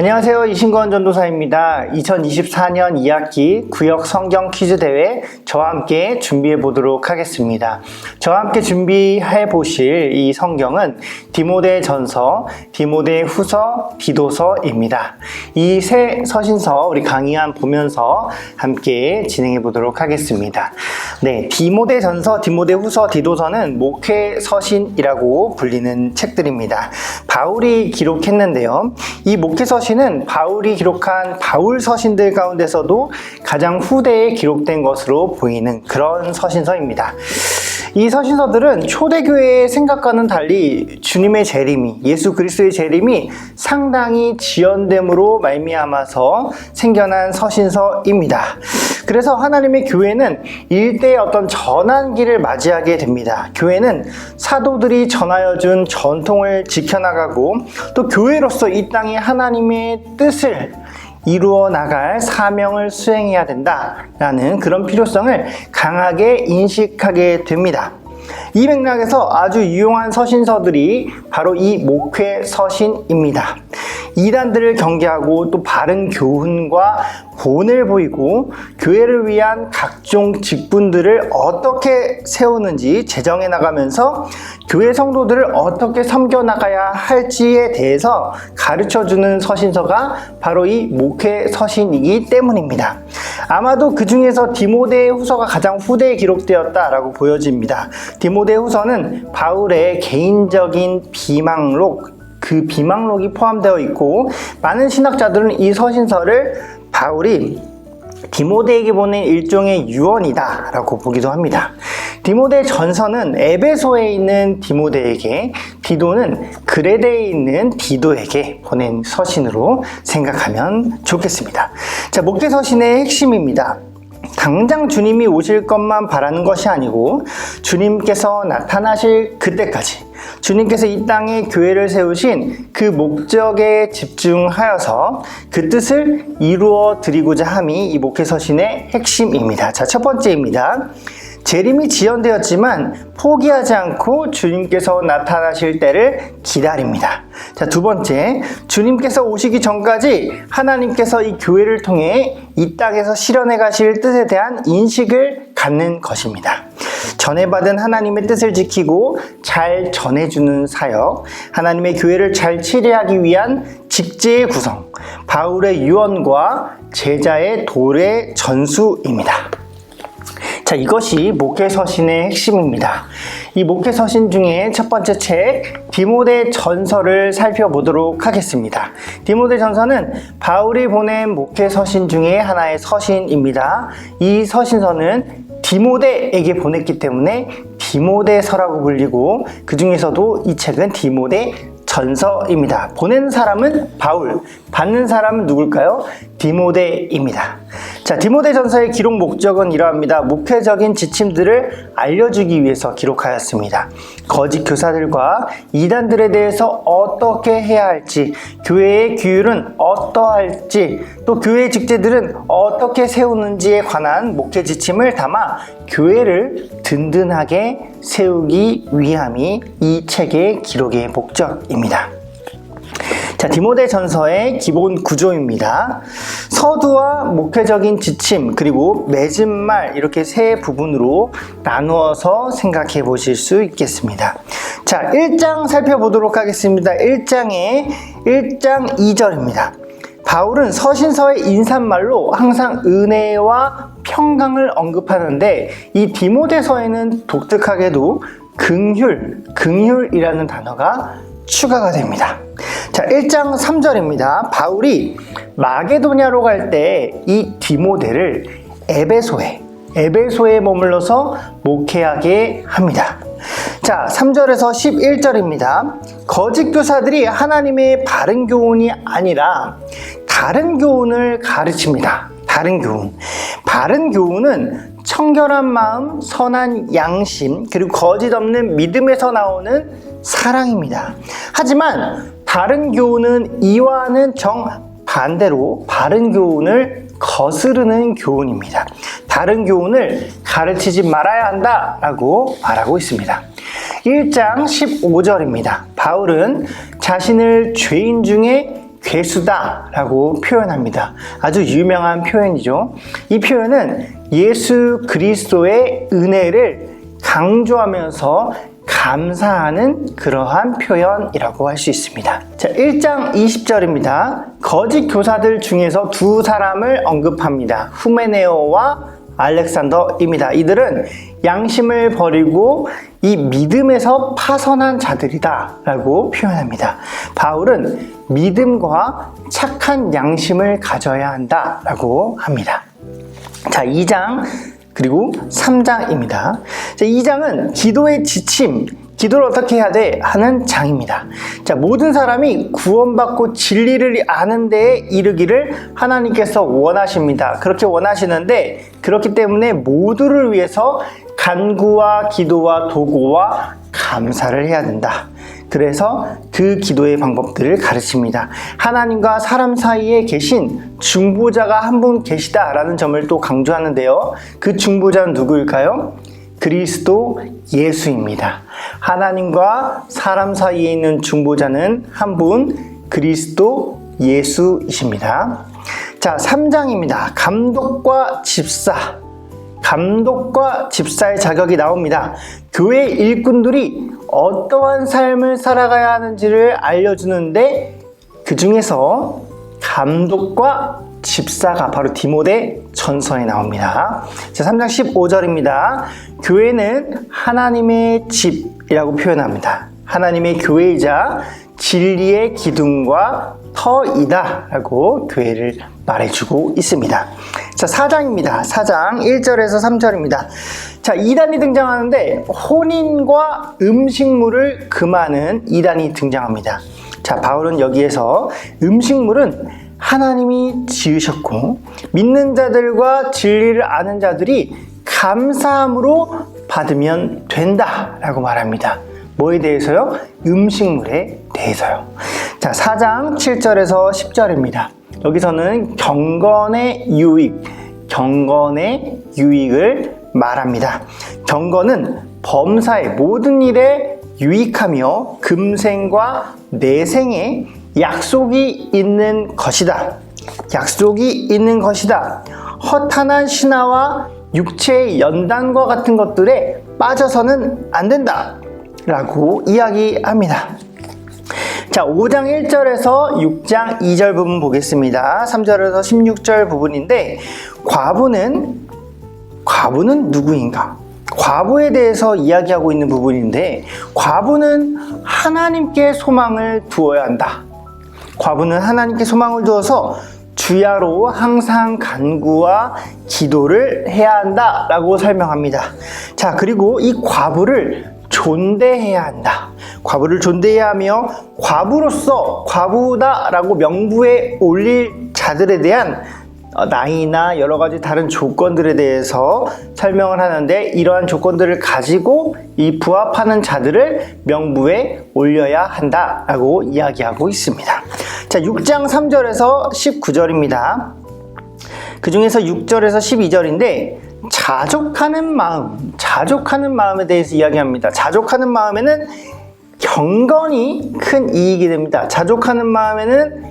안녕하세요. 이신권 전도사입니다. 2024년 2학기 구역 성경 퀴즈 대회 저와 함께 준비해 보도록 하겠습니다. 저와 함께 준비해 보실 이 성경은 디모데 전서, 디모데 후서, 디도서입니다. 이 세 서신서 우리 강의한 보면서 함께 진행해 보도록 하겠습니다. 네, 디모데 전서, 디모데 후서, 디도서는 목회 서신이라고 불리는 책들입니다. 바울이 기록했는데요. 이 목회 서신은 바울이 기록한 바울 서신들 가운데서도 가장 후대에 기록된 것으로 보이는 그런 서신서입니다. 이 서신서들은 초대교회의 생각과는 달리 주님의 재림이, 예수 그리스도의 재림이 상당히 지연됨으로 말미암아서 생겨난 서신서입니다. 그래서 하나님의 교회는 일대의 어떤 전환기를 맞이하게 됩니다. 교회는 사도들이 전하여 준 전통을 지켜나가고 또 교회로서 이 땅에 하나님의 뜻을 이루어 나갈 사명을 수행해야 된다라는 그런 필요성을 강하게 인식하게 됩니다. 이 맥락에서 아주 유용한 서신서들이 바로 이 목회 서신입니다. 이단들을 경계하고 또 바른 교훈과 본을 보이고 교회를 위한 각종 직분들을 어떻게 세우는지 제정해 나가면서 교회 성도들을 어떻게 섬겨 나가야 할지에 대해서 가르쳐주는 서신서가 바로 이 목회 서신이기 때문입니다. 아마도 그 중에서 디모데 후서가 가장 후대에 기록되었다라고 보여집니다. 디모데 후서는 바울의 개인적인 비망록, 그 비망록이 포함되어 있고 많은 신학자들은 이 서신서를 바울이 디모데에게 보낸 일종의 유언이다 라고 보기도 합니다. 디모데 전서는 에베소에 있는 디모데에게, 디도는 그레데에 있는 디도에게 보낸 서신으로 생각하면 좋겠습니다. 자, 목회 서신의 핵심입니다. 당장 주님이 오실 것만 바라는 것이 아니고 주님께서 나타나실 그때까지 주님께서 이 땅에 교회를 세우신 그 목적에 집중하여서 그 뜻을 이루어 드리고자 함이 이 목회 서신의 핵심입니다. 자, 첫 번째입니다. 재림이 지연되었지만 포기하지 않고 주님께서 나타나실 때를 기다립니다. 자, 두 번째, 주님께서 오시기 전까지 하나님께서 이 교회를 통해 이 땅에서 실현해 가실 뜻에 대한 인식을 갖는 것입니다. 전해받은 하나님의 뜻을 지키고 잘 전해주는 사역, 하나님의 교회를 잘 치리하기 위한 직제의 구성, 바울의 유언과 제자의 도래 전수입니다. 자, 이것이 목회 서신의 핵심입니다. 이 목회 서신 중에 첫 번째 책 디모데 전서를 살펴보도록 하겠습니다. 디모데 전서는 바울이 보낸 목회 서신 중에 하나의 서신입니다. 이 서신서는 디모데에게 보냈기 때문에 디모데서라고 불리고 그 중에서도 이 책은 디모데 전서입니다. 보낸 사람은 바울, 받는 사람은 누굴까요? 디모데입니다. 자, 디모데 전서의 기록 목적은 이러합니다. 목회적인 지침들을 알려주기 위해서 기록하였습니다. 거짓 교사들과 이단들에 대해서 어떻게 해야 할지, 교회의 규율은 어떠할지, 또 교회의 직제들은 어떻게 세우는지에 관한 목회 지침을 담아 교회를 든든하게 세우기 위함이 이 책의 기록의 목적입니다. 자, 디모데 전서의 기본 구조입니다. 서두와 목회적인 지침, 그리고 맺은 말, 이렇게 세 부분으로 나누어서 생각해 보실 수 있겠습니다. 자, 1장 살펴보도록 하겠습니다. 1장 2절입니다. 바울은 서신서의 인사말로 항상 은혜와 평강을 언급하는데 이 디모데서에는 독특하게도 긍휼이라는 단어가 추가가 됩니다. 자, 1장 3절입니다. 바울이 마게도냐로 갈 때 이 디모데를 에베소에 머물러서 목회하게 합니다. 자, 3절에서 11절입니다. 거짓 교사들이 하나님의 바른 교훈이 아니라 다른 교훈을 가르칩니다. 다른 교훈. 바른 교훈은 청결한 마음, 선한 양심, 그리고 거짓 없는 믿음에서 나오는 사랑입니다. 하지만 다른 교훈은 이와는 정반대로 바른 교훈을 거스르는 교훈입니다. 다른 교훈을 가르치지 말아야 한다라고 말하고 있습니다. 1장 15절입니다. 바울은 자신을 죄인 중에 괴수다라고 표현합니다. 아주 유명한 표현이죠. 이 표현은 예수 그리스도의 은혜를 강조하면서 감사하는 그러한 표현이라고 할 수 있습니다. 자, 1장 20절입니다. 거짓 교사들 중에서 두 사람을 언급합니다. 후메네오와 알렉산더입니다. 이들은 양심을 버리고 이 믿음에서 파선한 자들이다 라고 표현합니다. 바울은 믿음과 착한 양심을 가져야 한다 라고 합니다. 자, 2장 그리고 3장입니다. 자, 2장은 기도의 지침, 기도를 어떻게 해야 돼? 하는 장입니다. 자, 모든 사람이 구원받고 진리를 아는 데에 이르기를 하나님께서 원하십니다. 그렇게 원하시는데, 그렇기 때문에 모두를 위해서 간구와 기도와 도구와 감사를 해야 된다. 그래서 그 기도의 방법들을 가르칩니다. 하나님과 사람 사이에 계신 중보자가 한 분 계시다라는 점을 또 강조하는데요. 그 중보자는 누구일까요? 그리스도 예수입니다. 하나님과 사람 사이에 있는 중보자는 한 분, 그리스도 예수이십니다. 자, 3장입니다. 감독과 집사. 감독과 집사의 자격이 나옵니다. 교회 일꾼들이 어떠한 삶을 살아가야 하는지를 알려주는데, 그 중에서 감독과 집사가 바로 디모데 전서에 나옵니다. 자, 3장 15절입니다. 교회는 하나님의 집이라고 표현합니다. 하나님의 교회이자 진리의 기둥과 터이다 라고 교회를 말해주고 있습니다. 자, 4장입니다. 4장 1절에서 3절입니다. 자, 이단이 등장하는데 혼인과 음식물을 금하는 이단이 등장합니다. 자, 바울은 여기에서 음식물은 하나님이 지으셨고 믿는 자들과 진리를 아는 자들이 감사함으로 받으면 된다라고 말합니다. 뭐에 대해서요? 음식물에 대해서요. 자, 4장 7절에서 10절입니다. 여기서는 경건의 유익을 말합니다. 경건은 범사의 모든 일에 유익하며 금생과 내생에 약속이 있는 것이다. 약속이 있는 것이다. 허탄한 신화와 육체의 연단과 같은 것들에 빠져서는 안 된다 라고 이야기합니다. 자, 5장 1절에서 6장 2절 부분 보겠습니다. 3절에서 16절 부분인데, 과부는 누구인가? 과부에 대해서 이야기하고 있는 부분인데, 과부는 하나님께 소망을 두어야 한다. 과부는 하나님께 소망을 두어서 주야로 항상 간구와 기도를 해야 한다 라고 설명합니다. 자, 그리고 이 과부를 존대해야 한다. 과부를 존대해야 하며 과부로서 과부다라고 명부에 올릴 자들에 대한 나이나 여러 가지 다른 조건들에 대해서 설명을 하는데, 이러한 조건들을 가지고 이 부합하는 자들을 명부에 올려야 한다라고 이야기하고 있습니다. 자, 6장 3절에서 19절입니다. 그 중에서 6절에서 12절인데 자족하는 마음에 대해서 이야기합니다. 자족하는 마음에는 경건이 큰 이익이 됩니다. 자족하는 마음에는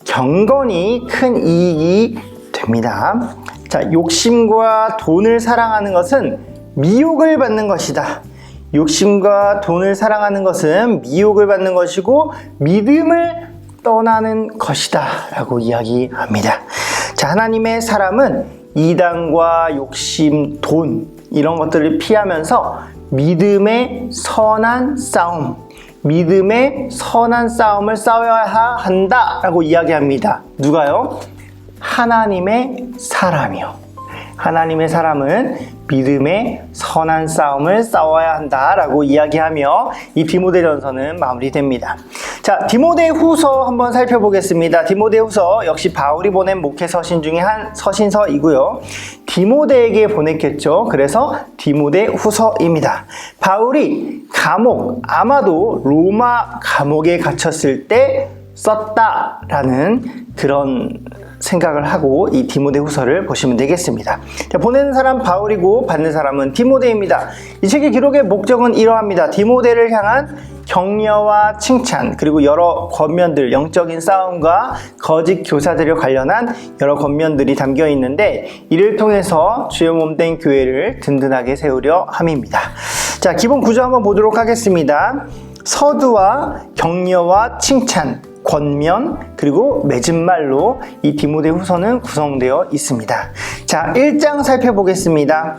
경건이 큰 이익이 됩니다. 자, 욕심과 돈을 사랑하는 것은 미혹을 받는 것이다. 욕심과 돈을 사랑하는 것은 미혹을 받는 것이고 믿음을 떠나는 것이다 라고 이야기합니다. 자, 하나님의 사람은 이단과 욕심, 돈 이런 것들을 피하면서 믿음의 선한 싸움을 싸워야 한다 라고 이야기합니다. 누가요? 하나님의 사람이요. 하나님의 사람은 믿음의 선한 싸움을 싸워야 한다라고 이야기하며 이 디모데전서는 마무리됩니다. 자, 디모데후서 한번 살펴보겠습니다. 디모데후서 역시 바울이 보낸 목회 서신 중에 한 서신서이고요. 디모데에게 보냈겠죠. 그래서 디모데후서입니다. 바울이 아마도 로마 감옥에 갇혔을 때 썼다라는 그런 생각을 하고 이 디모데후서를 보시면 되겠습니다. 자, 보내는 사람 바울이고 받는 사람은 디모데입니다. 이 책의 기록의 목적은 이러합니다. 디모데를 향한 격려와 칭찬, 그리고 여러 권면들, 영적인 싸움과 거짓 교사들에 관련한 여러 권면들이 담겨 있는데, 이를 통해서 주의 몸된 교회를 든든하게 세우려 함입니다. 자, 기본 구조 한번 보도록 하겠습니다. 서두와 격려와 칭찬, 권면, 그리고 맺은 말로 이 디모데후서는 구성되어 있습니다. 자, 1장 살펴보겠습니다.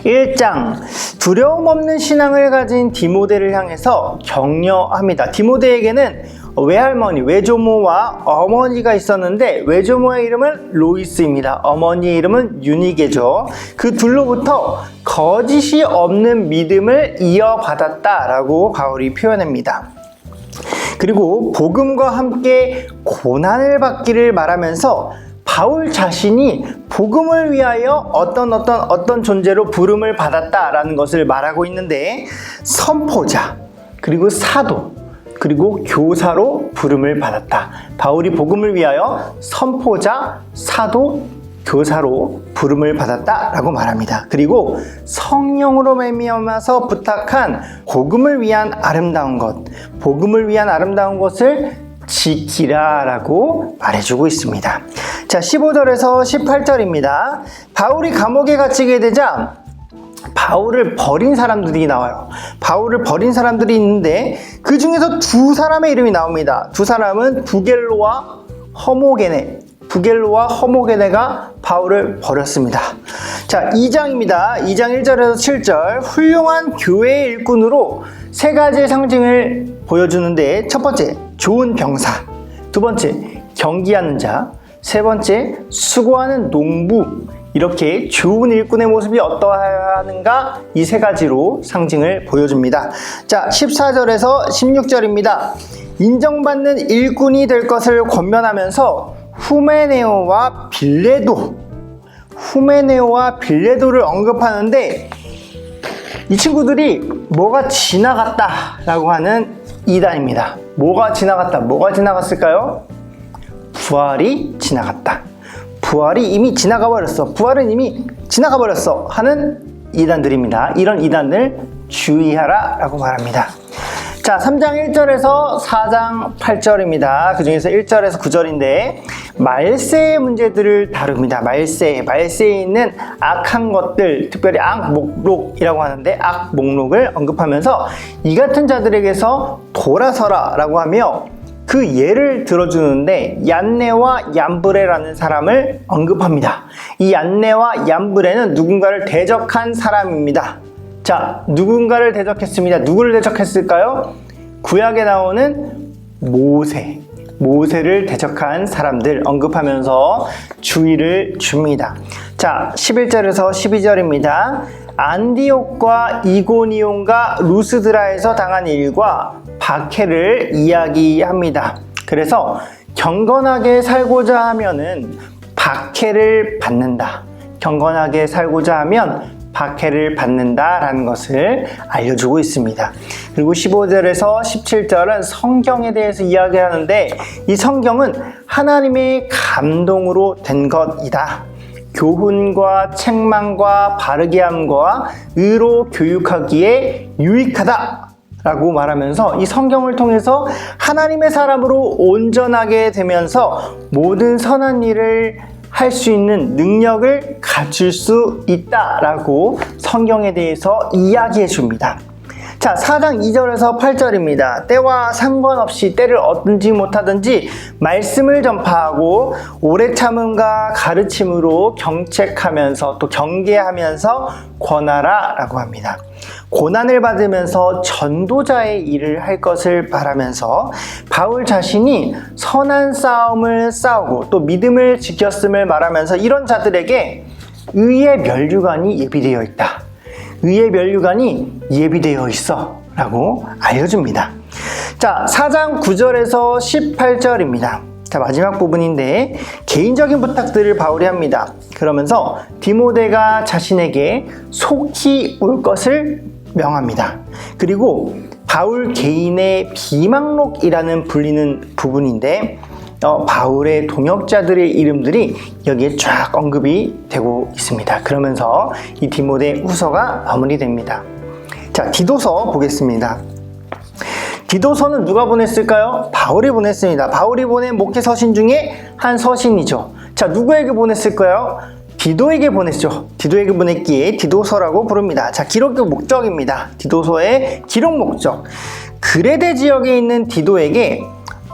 1장, 두려움 없는 신앙을 가진 디모데를 향해서 격려합니다. 디모데에게는 외할머니, 외조모와 어머니가 있었는데, 외조모의 이름은 로이스입니다. 어머니의 이름은 유니게죠. 그 둘로부터 거짓이 없는 믿음을 이어받았다라고 바울이 표현합니다. 그리고 복음과 함께 고난을 받기를 말하면서 바울 자신이 복음을 위하여 어떤 존재로 부름을 받았다라는 것을 말하고 있는데, 선포자, 그리고 사도, 그리고 교사로 부름을 받았다. 바울이 복음을 위하여 선포자, 사도, 교사로 부름을 받았다라고 말합니다. 그리고 성령으로 말미암아서 부탁한 복음을 위한 아름다운 것, 복음을 위한 아름다운 것을 지키라라고 말해주고 있습니다. 자, 15절에서 18절입니다. 바울이 감옥에 갇히게 되자 바울을 버린 사람들이 나와요. 바울을 버린 사람들이 있는데, 그 중에서 두 사람의 이름이 나옵니다. 두 사람은 부겔로와 허모게네. 부겔로와 허모게네가 바울을 버렸습니다. 자, 2장입니다. 2장 1절에서 7절. 훌륭한 교회의 일꾼으로 세 가지의 상징을 보여주는데, 첫 번째, 좋은 병사. 두 번째, 경기하는 자. 세 번째, 수고하는 농부. 이렇게 좋은 일꾼의 모습이 어떠하는가, 이 세 가지로 상징을 보여줍니다. 자, 14절에서 16절입니다. 인정받는 일꾼이 될 것을 권면하면서 후메네오와 빌레도를 언급하는데, 이 친구들이 뭐가 지나갔다라고 하는 이단입니다. 뭐가 지나갔을까요? 부활이 지나갔다. 부활이 이미 지나가 버렸어. 부활은 이미 지나가 버렸어 하는 이단들입니다. 이런 이단들 주의하라 라고 말합니다. 자, 3장 1절에서 4장 8절입니다. 그 중에서 1절에서 9절인데, 말세의 문제들을 다룹니다. 말세에 있는 악한 것들, 특별히 악목록이라고 하는데, 악목록을 언급하면서 이 같은 자들에게서 돌아서라 라고 하며, 그 예를 들어주는데, 얀네와 얀브레라는 사람을 언급합니다. 이 얀네와 얀브레는 누군가를 대적한 사람입니다. 자, 누군가를 대적했습니다. 누구를 대적했을까요? 구약에 나오는 모세를 대적한 사람들 언급하면서 주의를 줍니다. 자, 11절에서 12절입니다. 안디옥과 이고니온과 루스드라에서 당한 일과 박해를 이야기합니다. 그래서 경건하게 살고자 하면은 박해를 받는다. 경건하게 살고자 하면 박해를 받는다라는 것을 알려주고 있습니다. 그리고 15절에서 17절은 성경에 대해서 이야기하는데, 이 성경은 하나님의 감동으로 된 것이다. 교훈과 책망과 바르게 함과 의로 교육하기에 유익하다 라고 말하면서, 이 성경을 통해서 하나님의 사람으로 온전하게 되면서 모든 선한 일을 할 수 있는 능력을 갖출 수 있다라고 성경에 대해서 이야기해 줍니다. 자, 4장 2절에서 8절입니다. 때와 상관없이 때를 얻든지 못하든지 말씀을 전파하고 오래 참음과 가르침으로 경책하면서 또 경계하면서 권하라 라고 합니다. 고난을 받으면서 전도자의 일을 할 것을 바라면서 바울 자신이 선한 싸움을 싸우고 또 믿음을 지켰음을 말하면서 이런 자들에게 의의 면류관이 예비되어 있다. 의의 면류관이 예비되어 있어 라고 알려줍니다. 자, 4장 9절에서 18절입니다. 자, 마지막 부분인데 개인적인 부탁들을 바울이 합니다. 그러면서 디모데가 자신에게 속히 올 것을 명합니다. 그리고 바울 개인의 비망록이라는 불리는 부분인데 바울의 동역자들의 이름들이 여기에 쫙 언급이 되고 있습니다. 그러면서 이 디모데 후서가 마무리됩니다. 자, 디도서 보겠습니다. 디도서는 누가 보냈을까요? 바울이 보냈습니다. 바울이 보낸 목회 서신 중에 한 서신이죠. 자, 누구에게 보냈을까요? 디도에게 보냈죠. 디도에게 보냈기에 디도서라고 부릅니다. 자, 기록의 목적입니다. 디도서의 기록 목적. 그레데 지역에 있는 디도에게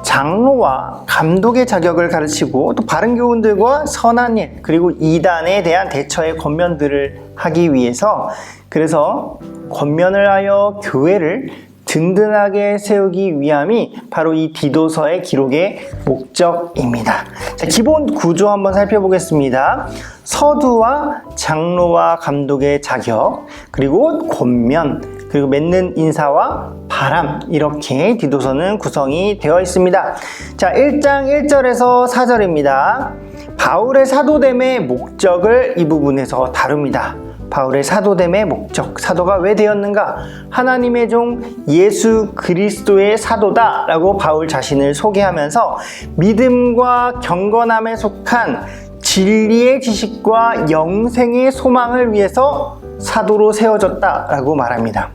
장로와 감독의 자격을 가르치고 또 바른 교훈들과 선한 일 그리고 이단에 대한 대처의 권면들을 하기 위해서, 그래서 권면을 하여 교회를 든든하게 세우기 위함이 바로 이 디도서의 기록의 목적입니다. 자, 기본 구조 한번 살펴보겠습니다. 서두와 장로와 감독의 자격, 그리고 권면, 그리고 맺는 인사와 바람, 이렇게 디도서는 구성이 되어 있습니다. 자, 1장 1절에서 4절입니다. 바울의 사도됨의 목적을 이 부분에서 다룹니다. 바울의 사도됨의 목적, 사도가 왜 되었는가? 하나님의 종 예수 그리스도의 사도다 라고 바울 자신을 소개하면서 믿음과 경건함에 속한 진리의 지식과 영생의 소망을 위해서 사도로 세워졌다 라고 말합니다.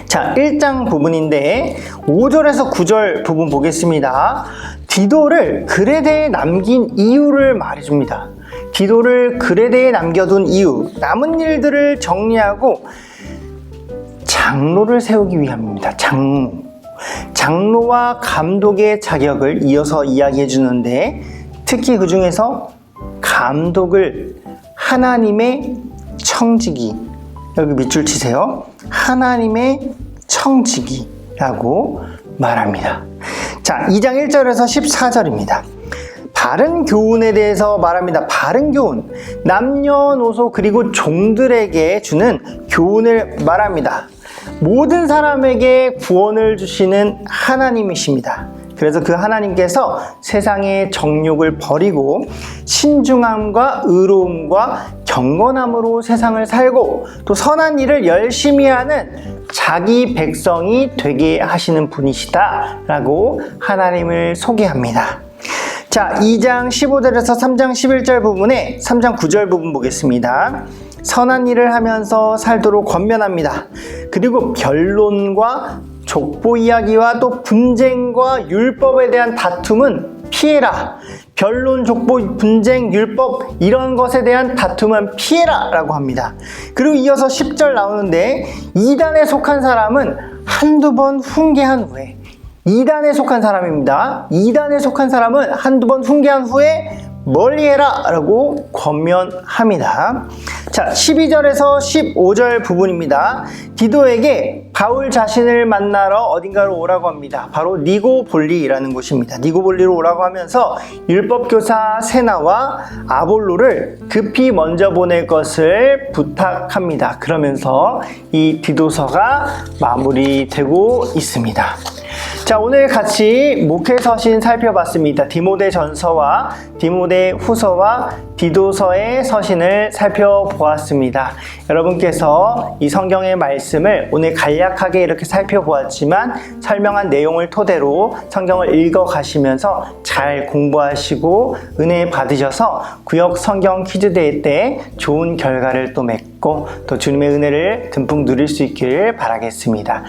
자, 1장 부분인데 5절에서 9절 부분 보겠습니다. 디도를 그레데에 남긴 이유를 말해줍니다. 디도를 그레데에 남겨둔 이유, 남은 일들을 정리하고 장로를 세우기 위함입니다. 장로와 감독의 자격을 이어서 이야기해 주는데, 특히 그 중에서 감독을 하나님의 청지기, 여기 밑줄 치세요. 하나님의 청지기라고 말합니다. 자, 2장 1절에서 14절입니다. 바른 교훈에 대해서 말합니다. 바른 교훈, 남녀노소 그리고 종들에게 주는 교훈을 말합니다. 모든 사람에게 구원을 주시는 하나님이십니다. 그래서 그 하나님께서 세상의 정욕을 버리고 신중함과 의로움과 경건함으로 세상을 살고 또 선한 일을 열심히 하는 자기 백성이 되게 하시는 분이시다 라고 하나님을 소개합니다. 자, 2장 15절에서 3장 11절 부분에 3장 9절 부분 보겠습니다. 선한 일을 하면서 살도록 권면합니다. 그리고 변론과 족보 이야기와 또 분쟁과 율법에 대한 다툼은 피해라. 변론, 족보, 분쟁, 율법 이런 것에 대한 다툼은 피해라 라고 합니다. 그리고 이어서 10절 나오는데, 이단에 속한 사람은 한두 번 훈계한 후에, 이단에 속한 사람입니다. 이단에 속한 사람은 한두 번 훈계한 후에 멀리해라 라고 권면합니다. 자, 12절에서 15절 부분입니다. 디도에게 바울 자신을 만나러 어딘가로 오라고 합니다. 바로 니고볼리라는 곳입니다. 니고볼리로 오라고 하면서 율법교사 세나와 아볼로를 급히 먼저 보낼 것을 부탁합니다. 그러면서 이 디도서가 마무리되고 있습니다. 자, 오늘 같이 목회서신 살펴봤습니다. 디모데전서와 디모데후서와 디도서의 서신을 살펴보았습니다. 여러분께서 이 성경의 말씀을 오늘 간략하게 이렇게 살펴보았지만 설명한 내용을 토대로 성경을 읽어가시면서 잘 공부하시고 은혜 받으셔서 구역 성경 퀴즈대회 때 좋은 결과를 또 맺고 또 주님의 은혜를 듬뿍 누릴 수 있기를 바라겠습니다.